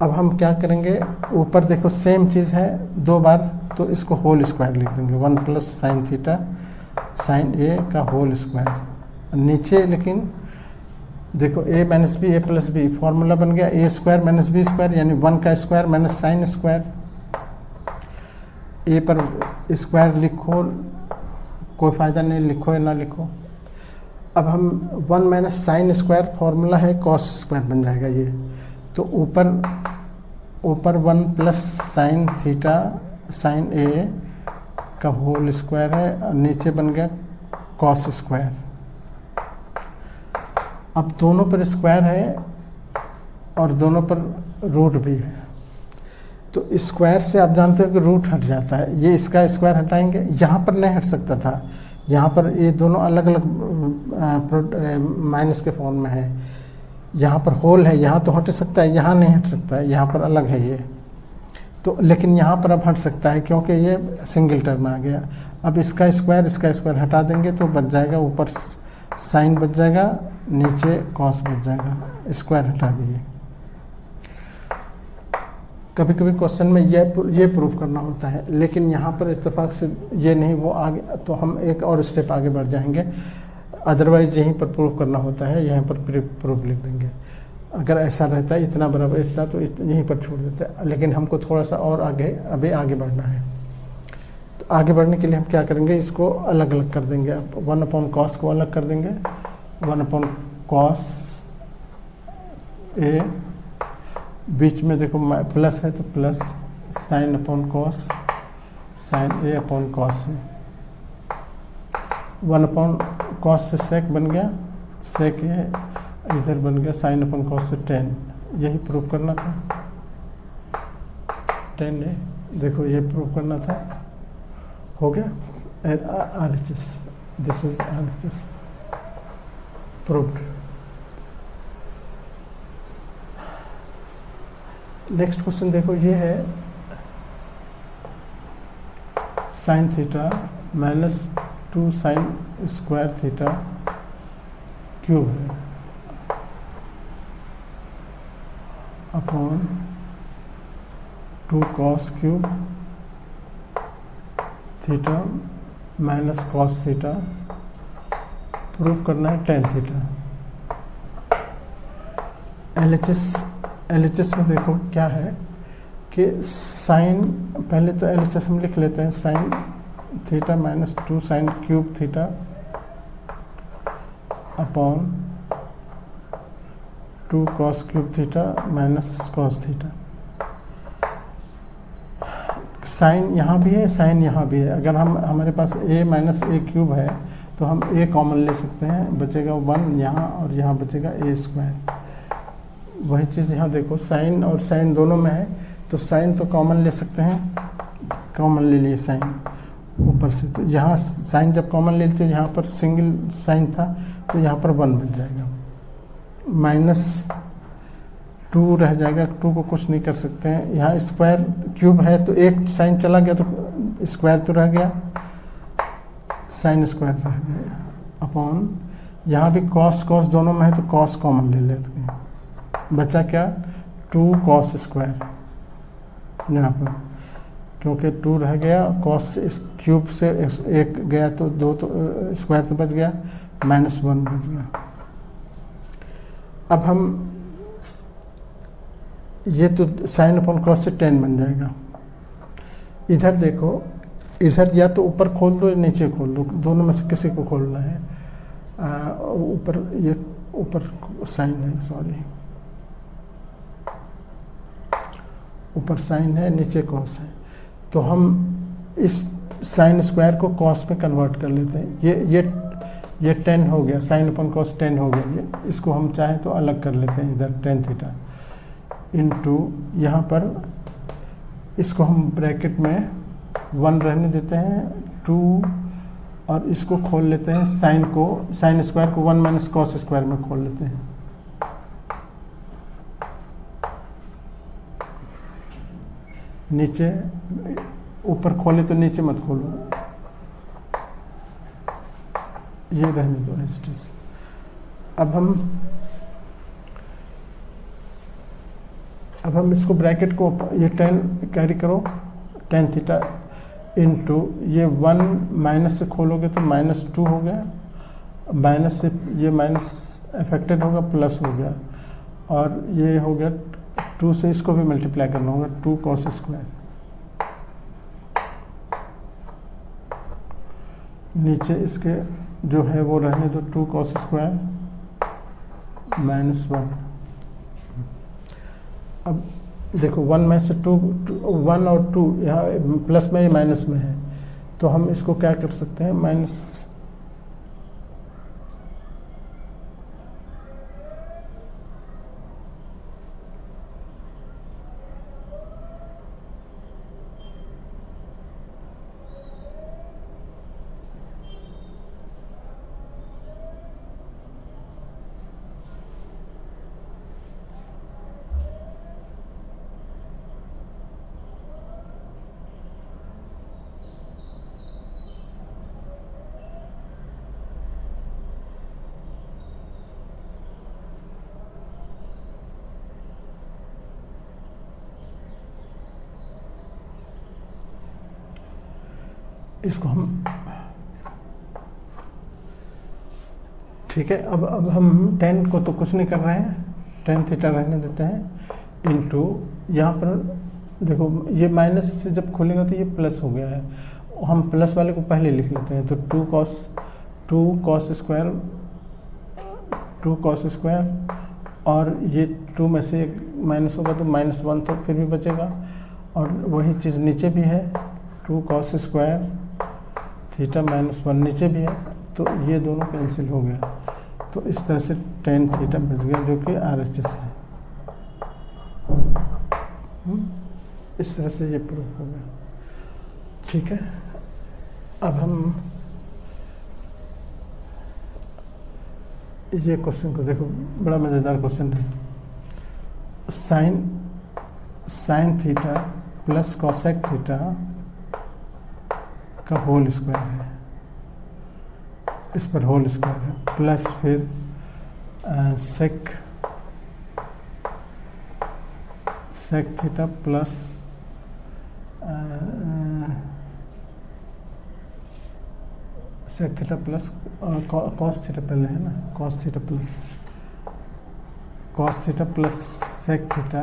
S1: अब हम क्या करेंगे, ऊपर देखो सेम चीज़ है 2 बार, तो इसको होल स्क्वायर लिख देंगे। 1 plus sine theta sine A का होल स्क्वायर। नीचे लेकिन देखो a minus B A plus B, formula बन गया a square minus B square, यानी 1 का square minus sine square. a पर स्क्वायर लिखो, कोई फ़ायदा नहीं, लिखो या ना लिखो। अब हम 1 माइनस साइन स्क्वायर फॉर्मूला है कॉस स्क्वायर बन जाएगा ये। तो ऊपर 1 plus sine theta sine A का होल स्क्वायर है और नीचे बन गया कॉस स्क्वायर। अब दोनों पर स्क्वायर है और दोनों पर रूट भी है, तो स्क्वायर से आप जानते हो कि रूट हट जाता है। ये इसका स्क्वायर हटाएंगे, यहाँ पर नहीं हट सकता था, यहाँ पर ये दोनों अलग अलग माइनस के फॉर्म में है। यहाँ पर होल है, यहाँ तो हट सकता है, यहाँ नहीं हट सकता है, यहाँ पर अलग है ये तो। लेकिन यहाँ पर अब हट सकता है क्योंकि ये सिंगल टर्म आ गया। अब इसका स्क्वायर हटा देंगे तो बच जाएगा, ऊपर साइन बच जाएगा, नीचे कॉस बच जाएगा, स्क्वायर हटा दिए। कभी कभी क्वेश्चन में ये प्रूफ करना होता है, लेकिन यहाँ पर इत्तेफाक से ये नहीं, वो आगे तो हम एक और स्टेप आगे बढ़ जाएंगे। अदरवाइज यहीं पर प्रूफ करना होता है, यहाँ पर प्रूफ लिख देंगे। अगर ऐसा रहता है इतना बराबर इतना, तो यहीं पर छोड़ देते हैं। लेकिन हमको थोड़ा सा और अभी आगे बढ़ना है। तो आगे बढ़ने के लिए हम क्या करेंगे, इसको अलग अलग कर देंगे। अब 1 अपॉन कॉस को अलग कर देंगे, 1 अपॉन कॉस ए, बीच में देखो प्लस है तो plus sine upon cos sine A upon cos है। 1 अपॉन कॉस से सेक बन गया, सेक ए इधर बन गया साइन अपॉन कॉस से tan। यही प्रूव करना था, tan ए, देखो ये प्रूव करना था, हो गया। RHS, this is RHS proved. Next question देखो, ये है sine theta minus 2 sine square theta cube है upon 2 cos cube theta minus cos theta, proof करना है tan थीटा। LHS में देखो क्या है कि साइन, पहले तो LHS हम लिख लेते हैं, sine theta minus 2 sine cube theta upon 2 cos cube theta minus cos theta. Sine यहाँ भी है, साइन यहाँ भी है। अगर हम हमारे पास a माइनस ए क्यूब है तो हम a कॉमन ले सकते हैं, बचेगा 1 यहाँ और यहाँ बचेगा a स्क्वायर। वही चीज़ यहाँ देखो, साइन और साइन दोनों में है तो साइन तो कॉमन ले सकते हैं, कॉमन ले लिए साइन ऊपर से। तो यहाँ साइन जब कॉमन ले लेते हैं, यहाँ पर सिंगल साइन था तो यहाँ पर 1 बन जाएगा, -2 रह जाएगा। 2 को कुछ नहीं कर सकते हैं। यहाँ स्क्वायर क्यूब है तो एक साइन चला गया तो स्क्वायर तो रह गया, साइन स्क्वायर रह गया अपॉन, यहाँ भी कॉस कॉस दोनों में है तो कॉस कॉमन ले लेते हैं, बचा क्या 2 कॉस स्क्वायर यहाँ पर, क्योंकि 2 रह गया, कॉस इस क्यूब से एक गया तो 2 तो स्क्वायर तो बच गया, -1 बच गया। अब हम ये तो साइन अपॉन कॉस से 10 बन जाएगा। इधर देखो, इधर या तो ऊपर खोल दो या नीचे खोल दो, दोनों में से किसी को खोलना है। ऊपर ये ऊपर साइन है, सॉरी, ऊपर साइन है नीचे कॉस है, तो हम इस साइन स्क्वायर को कॉस में कन्वर्ट कर लेते हैं। ये 10 हो गया, साइन अपॉन कॉस 10 हो गया। ये इसको हम चाहें तो अलग कर लेते हैं, इधर tan थीटा इंटू यहाँ पर इसको हम ब्रैकेट में 1 रहने देते हैं, 2 और इसको खोल लेते हैं, साइन स्क्वायर को 1 माइनस कॉस स्क्वायर में खोल लेते हैं। नीचे ऊपर खोले तो नीचे मत खोलो, ये रहने दो इस चीज। अब हम इसको ब्रैकेट को ये 10 कैरी करो, tan थीटा इंटू ये 1 माइनस से खोलोगे तो -2 हो गया, माइनस से ये माइनस अफेक्टेड होगा, प्लस हो गया, और ये हो गया 2 से इसको भी मल्टीप्लाई करना होगा, 2 कॉस स्क्वायर। नीचे इसके जो है वो रहने दो 2 कॉस स्क्वायर -1। अब देखो 1 में से 1 और 2 यहाँ प्लस में या माइनस में है, तो हम इसको क्या कर सकते हैं, माइनस इसको हम, ठीक है। अब हम 10 को तो कुछ नहीं कर रहे हैं, tan थीटा रहने देते हैं इंटू यहाँ पर देखो ये माइनस से जब खोलेगा तो ये प्लस हो गया है, हम प्लस वाले को पहले लिख लेते हैं, तो 2 कॉस स्क्वायर और ये 2 में से एक माइनस होगा तो -1 तो फिर भी बचेगा, और वही चीज़ नीचे भी है, 2 कॉस स्क्वायर थीटा -1 नीचे भी है, तो ये दोनों कैंसिल हो गया, तो इस तरह से tan थीटा बच गया जो कि RHS है। इस तरह से ये प्रूफ हो गया, ठीक है। अब हम ये क्वेश्चन को देखो, बड़ा मज़ेदार क्वेश्चन है। Sine theta plus cosec theta का होल स्क्वायर है, इस पर होल स्क्वायर है, प्लस फिर sec theta plus sec theta plus cos theta पहले है ना, cos theta plus sec theta,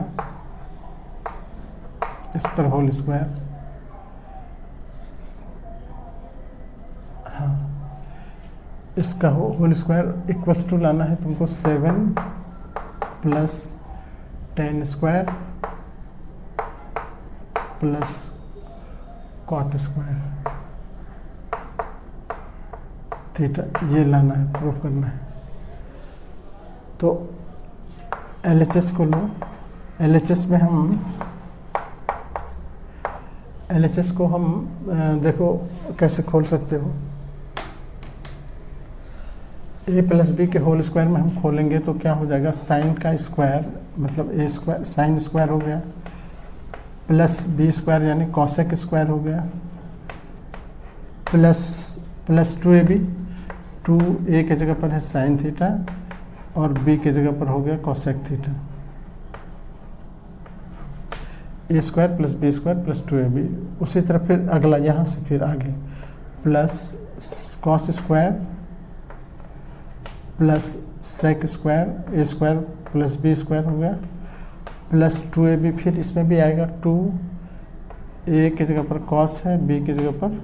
S1: इस पर होल स्क्वायर। हाँ, इसका होल स्क्वायर इक्वल्स टू लाना है तुमको 7 plus tan square plus cot square theta, ये लाना है, प्रूफ करना है। तो LHS को लो, LHS में हम LHS को हम देखो कैसे खोल सकते हो। a प्लस बी के होल स्क्वायर में हम खोलेंगे तो क्या हो जाएगा, साइन का स्क्वायर मतलब a स्क्वायर साइन स्क्वायर हो गया, प्लस बी स्क्वायर यानी कॉसेक स्क्वायर हो गया, प्लस 2ab, 2a के जगह पर है साइन थीटा और b के जगह पर हो गया cosec theta, a square plus B square plus 2ab। उसी तरह फिर अगला यहाँ से फिर आगे plus cos square plus sec square, a square plus B square हो गया, प्लस 2ab। फिर इसमें भी आएगा 2a की जगह पर कॉस है, b की जगह पर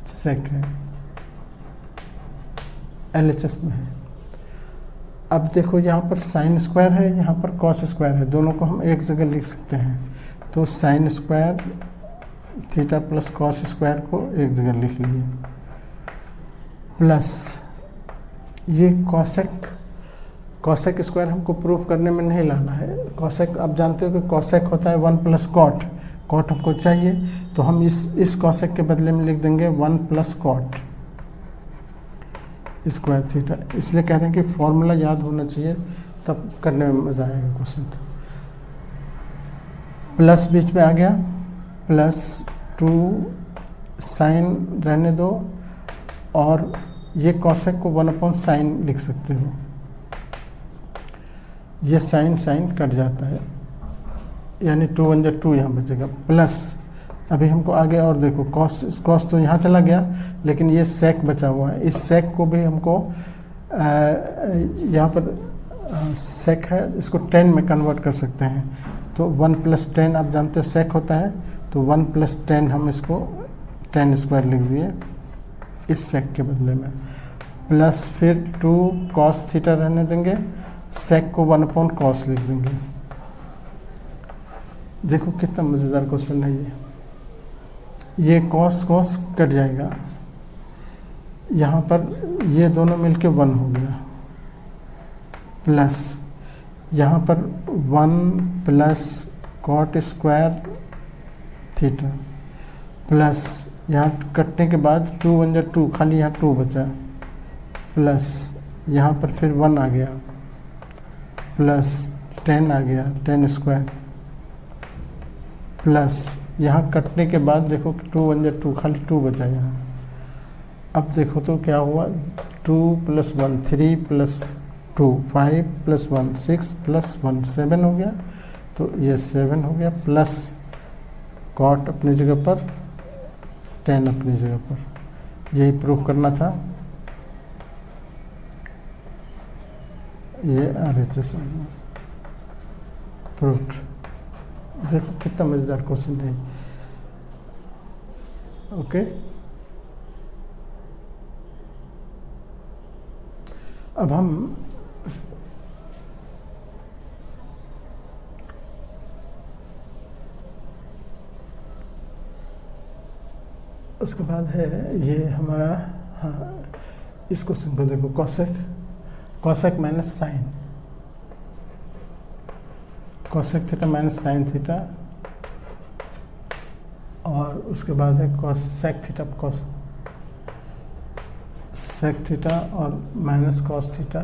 S1: सेक है, LHS में है। अब देखो यहाँ पर साइन स्क्वायर है, यहाँ पर कॉस स्क्वायर है, दोनों को हम एक जगह लिख सकते हैं। तो sign square theta plus cos square को एक जगह लिख लिए, प्लस ये कॉसेक स्क्वायर हमको प्रूफ करने में नहीं लाना है। कॉसेक आप जानते हो कि कॉसेक होता है 1 प्लस कॉट, कॉट हमको चाहिए तो हम इस कॉसेक के बदले में लिख देंगे 1 प्लस कॉट स्क्वायर थीटा। इसलिए कह रहे हैं कि फॉर्मूला याद होना चाहिए, तब करने में मज़ा आएगा क्वेश्चन। प्लस बीच में आ गया, प्लस 2 साइन रहने दो और ये कॉसेक को 1/sin लिख सकते हो, ये साइन कट जाता है यानी 2 1 जा 2 यहाँ बचेगा, प्लस अभी हमको आगे और देखो कॉस तो यहाँ चला गया लेकिन ये सेक बचा हुआ है, इस सेक को भी हमको यहाँ पर सेक है, इसको 10 में कन्वर्ट कर सकते हैं। तो 1 + 10 आप जानते हो सेक होता है, तो 1 + 10 हम इसको 10 स्क्वायर लिख दिए इस सेक के बदले में, प्लस फिर 2 कॉस थीटा रहने देंगे, सेक को 1/cos लिख देंगे। देखो कितना मज़ेदार क्वेश्चन है ये कॉस कट जाएगा, यहाँ पर ये दोनों मिलके 1 हो गया, प्लस यहाँ पर 1 plus cot square theta, plus यहाँ कटने के बाद 2 1 जा 2, खाली यहाँ 2 बचा, प्लस यहाँ पर फिर 1 आ गया, प्लस 10 आ गया 10 स्क्वायर, प्लस यहाँ कटने के बाद देखो 2 1 जा 2, खाली 2 बचा यहाँ। अब देखो तो क्या हुआ, 2 + 1 3 + 2 5 + 1 6 + 1 7 हो गया, तो ये 7 हो गया, प्लस कॉट अपनी जगह पर 10 अपनी जगह पर। यही प्रूफ करना था, ये RHS प्रूफ। देखो कितना मजेदार क्वेश्चन है। ओके, अब हम उसके बाद है ये हमारा, हाँ इस क्वेश्चन को देखो, cosec minus sine, cosec theta minus sine theta, और उसके बाद है कॉसेक थीटा सेक थीटा और माइनस कॉस थीटा।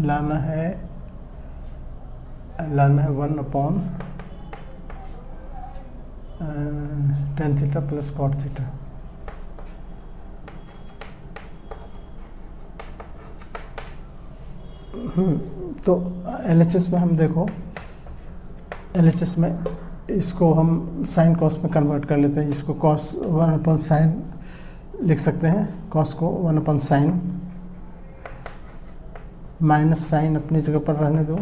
S1: लाना है 1/tan theta plus cot theta. तो LHS में हम देखो, LHS में इसको हम साइन कॉस में कन्वर्ट कर लेते हैं, जिसको कॉस 1/sin लिख सकते हैं, कॉस को 1/sin, माइनस साइन अपनी जगह पर रहने दो।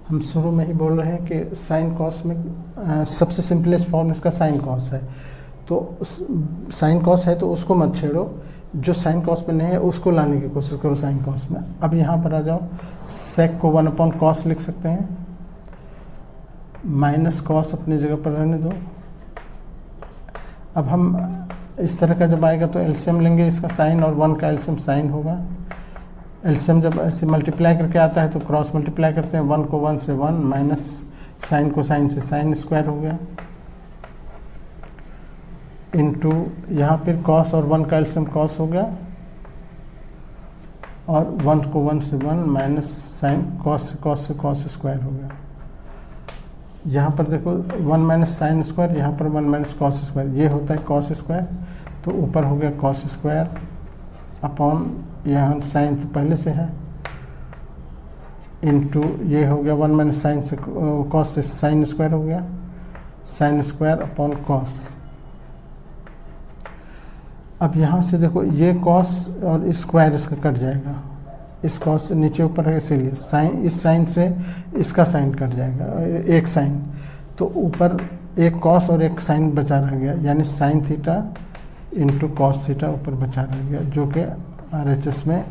S1: हम शुरू में ही बोल रहे हैं कि साइन कॉस में सबसे सिंपलेस्ट फॉर्म इसका साइन कॉस है, तो साइन कॉस है तो उसको मत छेड़ो, जो साइन कॉस में नहीं है उसको लाने की कोशिश करो साइन कॉस में। अब यहाँ पर आ जाओ, सेक को 1/cos लिख सकते हैं, माइनस कॉस अपनी जगह पर रहने दो। अब हम इस तरह का जब आएगा तो एलसीएम लेंगे इसका साइन, और 1 का एलसीएम साइन होगा। एलसीएम जब ऐसे मल्टीप्लाई करके आता है तो क्रॉस मल्टीप्लाई करते हैं, 1 को 1 से 1, माइनस साइन को साइन से साइन स्क्वायर हो गया, इनटू यहाँ पर कॉस और 1 का एलसीएम कॉस हो गया, और 1 को 1 से 1 माइनस साइन कॉस से कॉस स्क्वायर हो गया। यहाँ पर देखो 1 माइनस साइन स्क्वायर, यहाँ पर 1 माइनस कॉस स्क्वायर, ये होता है कॉस स्क्वायर, तो ऊपर हो गया कॉस स्क्वायर अपॉन यहाँ साइन तो पहले से है, इनटू ये हो गया 1 माइनस साइन से कॉस से साइन स्क्वायर हो गया, साइन स्क्वायर अपॉन कॉस। अब यहाँ से देखो ये कॉस और स्क्वायर इसका कट जाएगा, इस कॉस से नीचे ऊपर है इसीलिए साइन, इस साइन से इसका साइन कट जाएगा, एक साइन, तो ऊपर एक कॉस और एक साइन बचा रह गया, यानी sign theta into cos theta ऊपर बचा रह गया, जो कि RHS में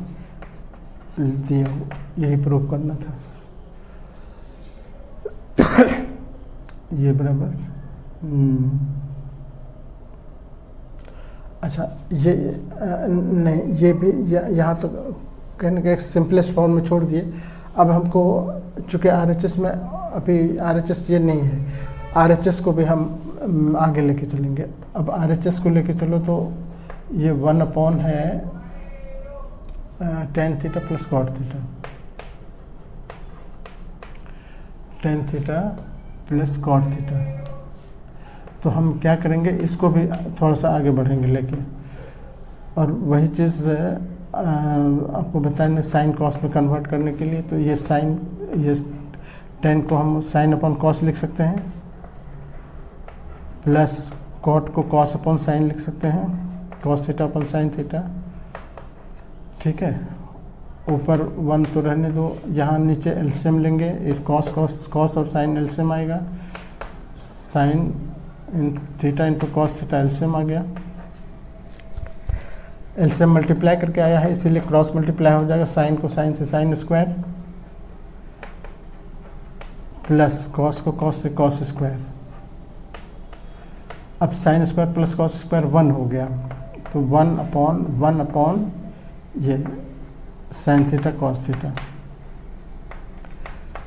S1: दिया हो, यही प्रूव करना था। ये बराबर अच्छा, ये नहीं, ये भी यहाँ तो कहने का एक सिंपलेस्ट फॉर्म में छोड़ दिए। अब हमको चूँकि RHS में अभी RHS ये नहीं है, RHS को भी हम आगे लेके चलेंगे। अब RHS को लेके चलो तो ये 1 अपॉन है tan theta plus cot theta, tan theta plus cot theta. तो हम क्या करेंगे, इसको भी थोड़ा सा आगे बढ़ेंगे लेके, और वही चीज़ आपको बताएं साइन कॉस में कन्वर्ट करने के लिए। तो ये साइन, ये tan को हम साइन अपॉन कॉस लिख सकते हैं, प्लस कॉट को कॉस अपॉन साइन लिख सकते हैं, cos theta upon sine theta, ठीक है। ऊपर 1 तो रहने दो, यहाँ नीचे एलसीएम लेंगे, इस कॉस और साइन एलसीएम आएगा, sine theta into cos theta LCM आ गया, एलसीएम मल्टीप्लाई करके आया है इसीलिए क्रॉस मल्टीप्लाई हो जाएगा, साइन को साइन से साइन स्क्वायर, प्लस कॉस को कॉस से कॉस स्क्वायर। अब sign square plus cos square 1 हो गया, तो 1 अपॉन ये साइन थीटा कॉस थीटा,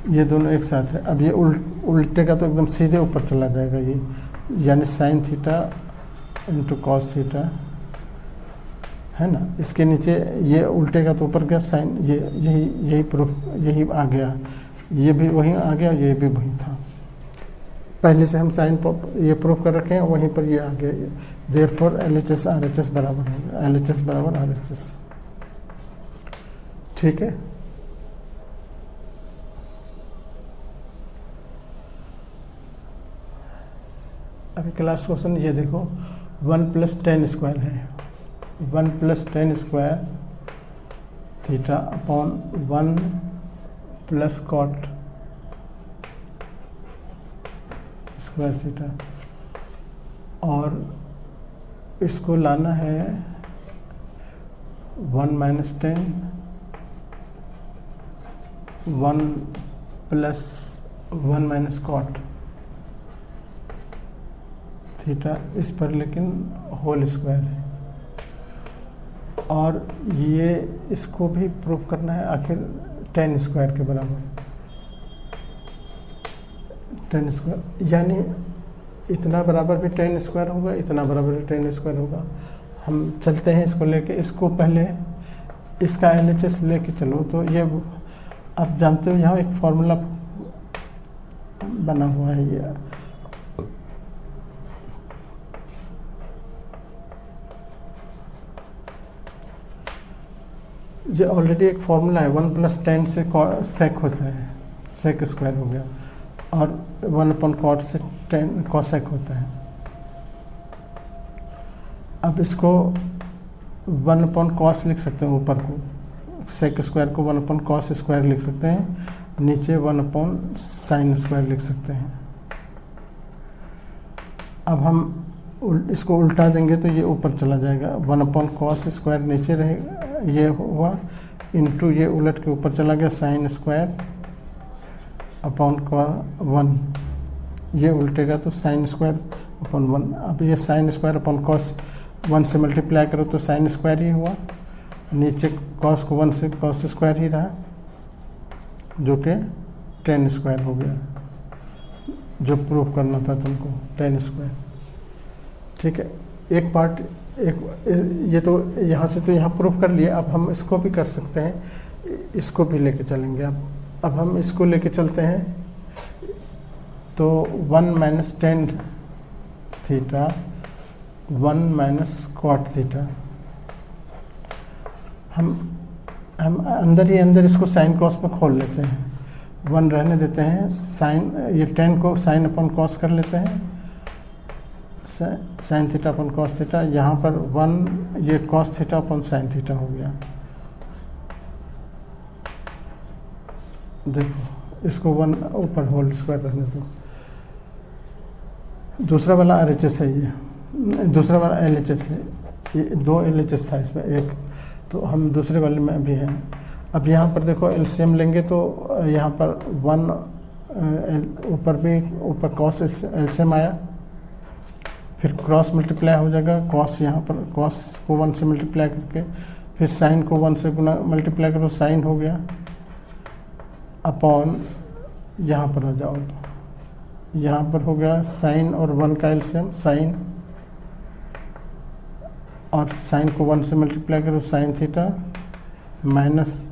S1: ये दोनों एक साथ है। अब ये उल्टे का तो एकदम सीधे ऊपर चला जाएगा ये, यानी sign theta into cos theta है ना। इसके नीचे ये उल्टे का तो ऊपर गया साइन, ये यही प्रूफ, यही आ गया, ये भी वहीं आ गया, ये भी वहीं था। पहले से हम साइन ये प्रूफ कर रखे हैं, वहीं पर ये आ गया। देयरफॉर LHS RHS बराबर होगा, LHS बराबर RHS, ठीक है। अभी क्लास क्वेश्चन ये देखो, 1 प्लस tan स्क्वायर है, 1 plus tan square theta upon 1 plus cot square theta, और इसको लाना है 1 minus 10, 1 plus 1 minus cot theta, इस पर लेकिन होल स्क्वायर है, और ये इसको भी प्रूफ करना है आखिर tan स्क्वायर के बराबर, tan स्क्वायर, यानी इतना बराबर भी tan स्क्वायर होगा, इतना बराबर भी tan स्क्वायर होगा। हम चलते हैं इसको लेके, इसको पहले इसका LHS लेके चलो। तो ये आप जानते हो यहाँ एक फॉर्मूला बना हुआ है, ये ऑलरेडी एक फॉर्मूला है, 1 प्लस tan से सेक होता है, सेक स्क्वायर हो गया, और 1 अपॉन कॉट से tan कॉसेक होता है। अब इसको 1 अपॉन कॉस लिख सकते हैं, ऊपर को सेक स्क्वायर को 1 अपॉन कॉस स्क्वायर लिख सकते हैं, नीचे 1 अपॉन साइन स्क्वायर लिख सकते हैं। अब हम इसको उल्टा देंगे तो ये ऊपर चला जाएगा, 1 अपॉन कॉस स्क्वायर नीचे रहेगा, ये हुआ, इनटू ये उलट के ऊपर चला गया साइन स्क्वायर अपॉन 1, ये उल्टेगा तो साइन स्क्वायर अपॉन 1। अब ये साइन स्क्वायर अपॉन कॉस 1 से मल्टीप्लाई करो तो साइन स्क्वायर ही हुआ, नीचे कॉस को 1 से कॉस स्क्वायर ही रहा, जो कि टेन स्क्वायर हो गया, जो प्रूफ करना था तुमको, टेन स्क्वायर। ठीक है, एक पार्ट ये तो यहाँ से तो यहाँ प्रूफ कर लिया। अब हम इसको भी कर सकते हैं, इसको भी लेके चलेंगे। अब हम इसको लेके चलते हैं तो 1 minus tan theta 1 minus cot theta, हम अंदर ही अंदर इसको साइन कॉस में खोल लेते हैं, 1 रहने देते हैं, साइन ये 10 को साइन अपॉन कॉस कर लेते हैं, sine theta upon cos theta, यहाँ पर 1 ये cos theta upon sine theta हो गया। देखो इसको 1 ऊपर होल स्क्वायर रहने दो। दूसरा वाला RHS है, ये दूसरा वाला LHS है, ये 2 LHS था इसमें एक, तो हम दूसरे वाले में अभी हैं। अब यहाँ पर देखो LCM लेंगे तो यहाँ पर 1 ऊपर भी ऊपर कॉस LCM आया, फिर क्रॉस मल्टीप्लाई हो जाएगा, कॉस यहाँ पर कॉस को 1 से मल्टीप्लाई करके, फिर साइन को 1 से गुना मल्टीप्लाई करो, साइन हो गया, अपॉन यहाँ पर आ जाओ, यहाँ पर हो गया साइन और 1 का एलसीएम, साइन और साइन को 1 से मल्टीप्लाई करो, sign theta minus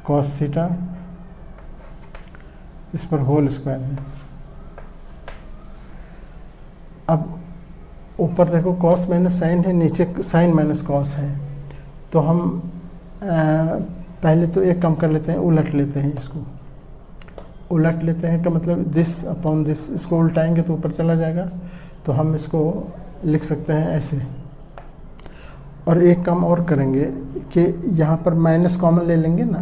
S1: cos theta, इस पर होल स्क्वायर है। अब ऊपर देखो कॉस माइनस साइन है, नीचे साइन माइनस कॉस है, तो हम पहले तो एक कम कर लेते हैं, उलट लेते हैं, इसको उलट लेते हैं का मतलब दिस अपॉन दिस, इसको उल्टाएंगे तो ऊपर चला जाएगा, तो हम इसको लिख सकते हैं ऐसे। और एक काम और करेंगे कि यहाँ पर माइनस कॉमन ले लेंगे ना,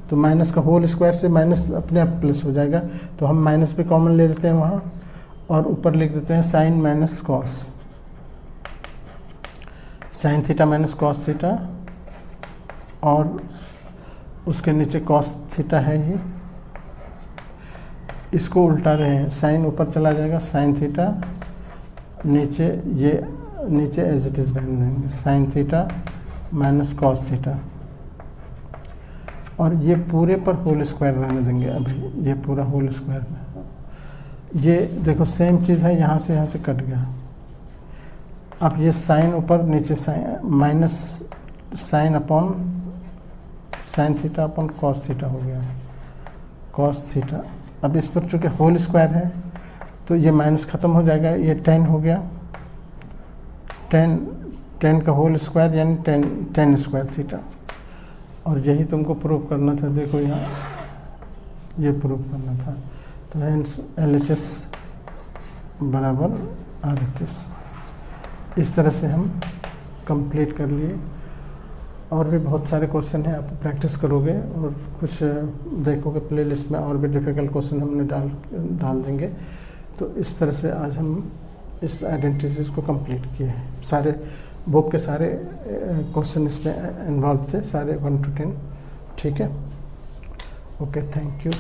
S1: तो माइनस का होल स्क्वायर से माइनस अपने आप प्लस हो जाएगा, तो हम माइनस पे कॉमन ले लेते हैं वहाँ, और ऊपर लिख देते हैं sine minus cos, sine theta minus cos theta, और उसके नीचे कॉस थीटा है ही, इसको उल्टा रहे हैं, साइन ऊपर चला जाएगा, साइन थीटा नीचे, ये नीचे एज इट इज़ रहने देंगे, sign theta minus cos theta, और ये पूरे पर होल स्क्वायर रहने देंगे अभी, ये पूरा होल स्क्वायर में। ये देखो सेम चीज़ है, यहाँ से कट गया। अब ये साइन ऊपर नीचे sine minus sine upon sine theta upon cos theta हो गया, कॉस थीटा। अब इस पर चूँकि होल स्क्वायर है तो ये माइनस ख़त्म हो जाएगा, ये 10 हो गया, 10 का होल स्क्वायर यानी 10 स्क्वायर थीटा। और यही तुमको प्रूव करना था, देखो यहाँ ये प्रूव करना था, तो हेंस LHS बराबर RHS। इस तरह से हम कंप्लीट कर लिए। और भी बहुत सारे क्वेश्चन हैं, आप प्रैक्टिस करोगे और कुछ देखोगे प्लेलिस्ट में, और भी डिफ़िकल्ट क्वेश्चन हमने डाल देंगे। तो इस तरह से आज हम इस आइडेंटिटीज़ को कंप्लीट किए हैं। सारे बुक के सारे क्वेश्चन इसमें इन्वॉल्व थे, सारे 1 to 10। ठीक है, ओके, थैंक यू।